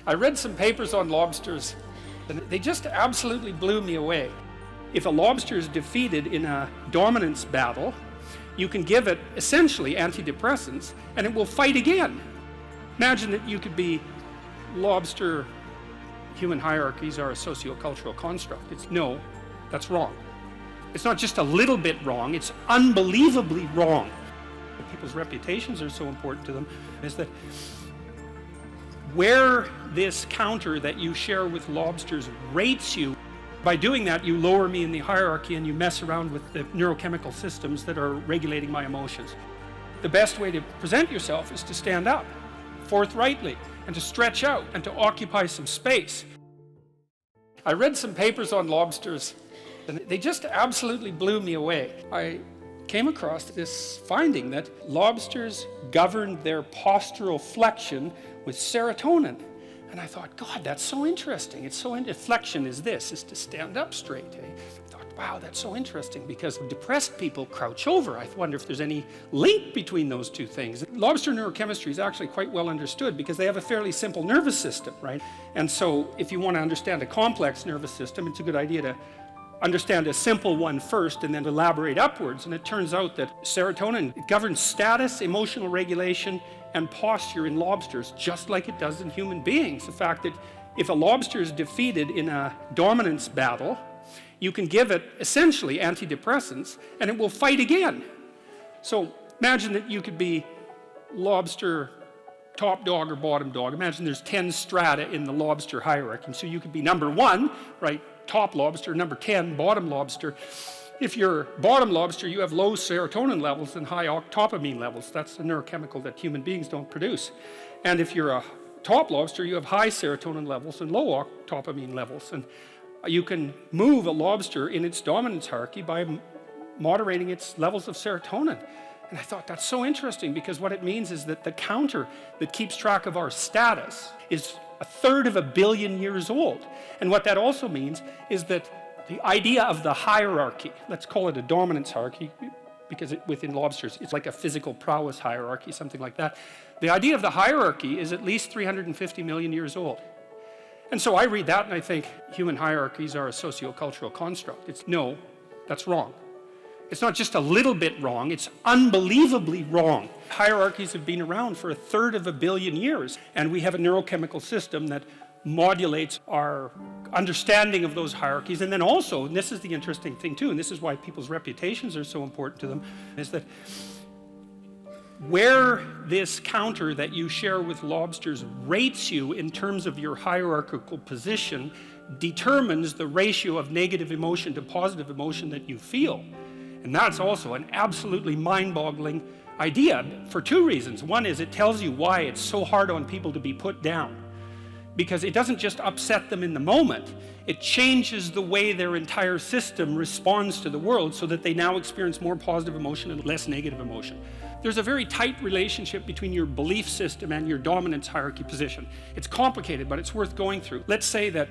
I read some papers on lobsters, and they just absolutely blew me away. If a lobster is defeated in a dominance battle, you can give it essentially antidepressants, and it will fight again. Imagine that you could be lobster. Human hierarchies are a sociocultural construct. No, that's wrong. It's not just a little bit wrong, it's unbelievably wrong. People's reputations are so important to them is that where this counter that you share with lobsters rates you, by doing that you lower me in the hierarchy and you mess around with the neurochemical systems that are regulating my emotions. The best way to present yourself is to stand up forthrightly and to stretch out and to occupy some space. I read some papers on lobsters and they just absolutely blew me away. I came across this finding that lobsters governed their postural flexion with serotonin. And I thought, God, that's so interesting. It's so flexion is to stand up straight. Eh? I thought, wow, that's so interesting because depressed people crouch over. I wonder if there's any link between those two things. Lobster neurochemistry is actually quite well understood because they have a fairly simple nervous system, right? And so if you want to understand a complex nervous system, it's a good idea to understand a simple one first and then elaborate upwards. And it turns out that serotonin governs status, emotional regulation, and posture in lobsters, just like it does in human beings. The fact that if a lobster is defeated in a dominance battle, you can give it essentially antidepressants, and it will fight again. So imagine that you could be lobster top dog or bottom dog. Imagine there's 10 strata in the lobster hierarchy. And so you could be number 1, right, top lobster, number 10, bottom lobster. If you're bottom lobster, you have low serotonin levels and high octopamine levels. That's a neurochemical that human beings don't produce. And if you're a top lobster, you have high serotonin levels and low octopamine levels. And you can move a lobster in its dominance hierarchy by moderating its levels of serotonin. And I thought that's so interesting because what it means is that the counter that keeps track of our status is 1/3 of a billion years old. And what that also means is that the idea of the hierarchy, let's call it a dominance hierarchy, because within lobsters it's like a physical prowess hierarchy, something like that. The idea of the hierarchy is at least 350 million years old. And so I read that and I think human hierarchies are a sociocultural construct. No, that's wrong. It's not just a little bit wrong, it's unbelievably wrong. Hierarchies have been around for 1/3 of a billion years, and we have a neurochemical system that modulates our understanding of those hierarchies. And then also, and this is the interesting thing too, and this is why people's reputations are so important to them, is that where this counter that you share with lobsters rates you in terms of your hierarchical position determines the ratio of negative emotion to positive emotion that you feel. And that's also an absolutely mind-boggling idea for 2 reasons. One is it tells you why it's so hard on people to be put down. Because it doesn't just upset them in the moment, it changes the way their entire system responds to the world so that they now experience more positive emotion and less negative emotion. There's a very tight relationship between your belief system and your dominance hierarchy position. It's complicated, but it's worth going through. Let's say that,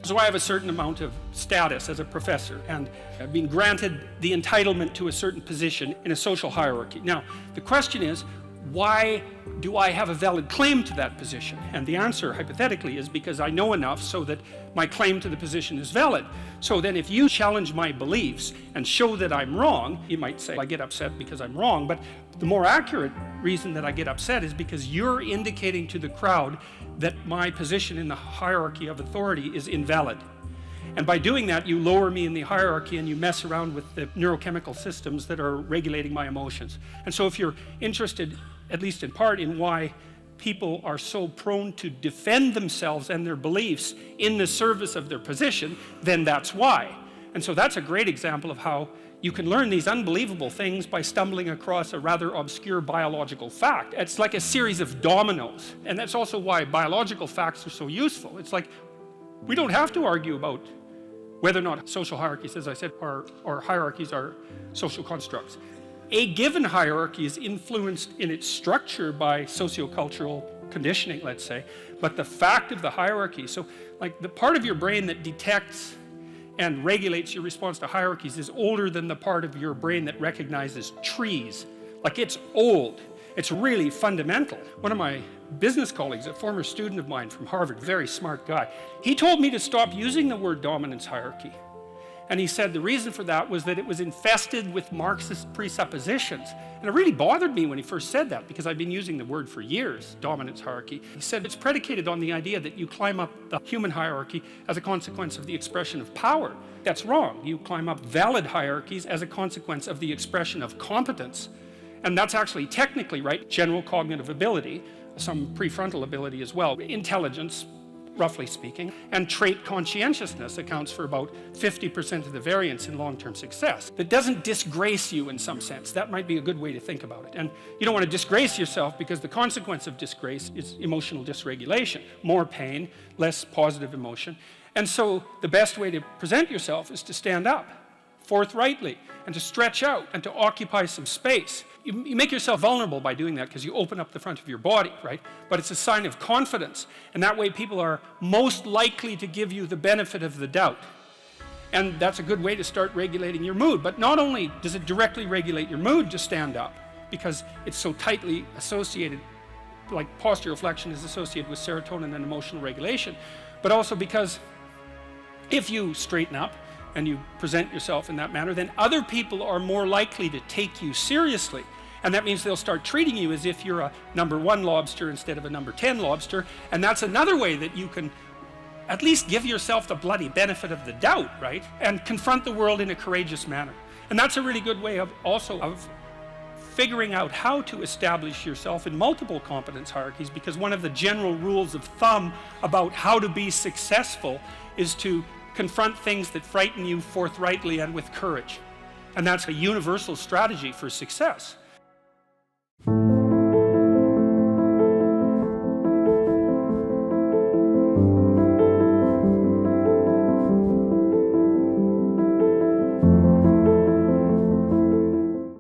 so I have a certain amount of status as a professor, and I've been granted the entitlement to a certain position in a social hierarchy. Now, the question is, why do I have a valid claim to that position? And the answer, hypothetically, is because I know enough so that my claim to the position is valid. So then if you challenge my beliefs and show that I'm wrong, you might say I get upset because I'm wrong, but the more accurate reason that I get upset is because you're indicating to the crowd that my position in the hierarchy of authority is invalid. And by doing that, you lower me in the hierarchy and you mess around with the neurochemical systems that are regulating my emotions. And so if you're interested, at least in part, in why people are so prone to defend themselves and their beliefs in the service of their position, then that's why. And so that's a great example of how you can learn these unbelievable things by stumbling across a rather obscure biological fact. It's like a series of dominoes. And that's also why biological facts are so useful. It's like, we don't have to argue about whether or not social hierarchies, as I said, or hierarchies are social constructs. A given hierarchy is influenced in its structure by sociocultural conditioning, let's say, but the fact of the hierarchy, so like the part of your brain that detects and regulates your response to hierarchies is older than the part of your brain that recognizes trees. Like, it's old. It's really fundamental. One of my business colleagues, a former student of mine from Harvard, very smart guy, he told me to stop using the word dominance hierarchy. And he said the reason for that was that it was infested with Marxist presuppositions. And it really bothered me when he first said that, because I've been using the word for years, dominance hierarchy. He said it's predicated on the idea that you climb up the human hierarchy as a consequence of the expression of power. That's wrong. You climb up valid hierarchies as a consequence of the expression of competence. And that's actually technically right. General cognitive ability, some prefrontal ability as well, intelligence, roughly speaking, and trait conscientiousness accounts for about 50% of the variance in long-term success. That doesn't disgrace you in some sense. That might be a good way to think about it. And you don't want to disgrace yourself, because the consequence of disgrace is emotional dysregulation. More pain, less positive emotion. And so the best way to present yourself is to stand up forthrightly and to stretch out and to occupy some space. You make yourself vulnerable by doing that, because you open up the front of your body, right? But it's a sign of confidence, and that way people are most likely to give you the benefit of the doubt. And that's a good way to start regulating your mood. But not only does it directly regulate your mood to stand up, because it's so tightly associated, like postural flexion is associated with serotonin and emotional regulation, but also because if you straighten up and you present yourself in that manner, then other people are more likely to take you seriously. And that means they'll start treating you as if you're a #1 lobster instead of a #10 lobster. And that's another way that you can at least give yourself the bloody benefit of the doubt, right? And confront the world in a courageous manner. And that's a really good way of figuring out how to establish yourself in multiple competence hierarchies, because one of the general rules of thumb about how to be successful is to confront things that frighten you forthrightly and with courage. And that's a universal strategy for success.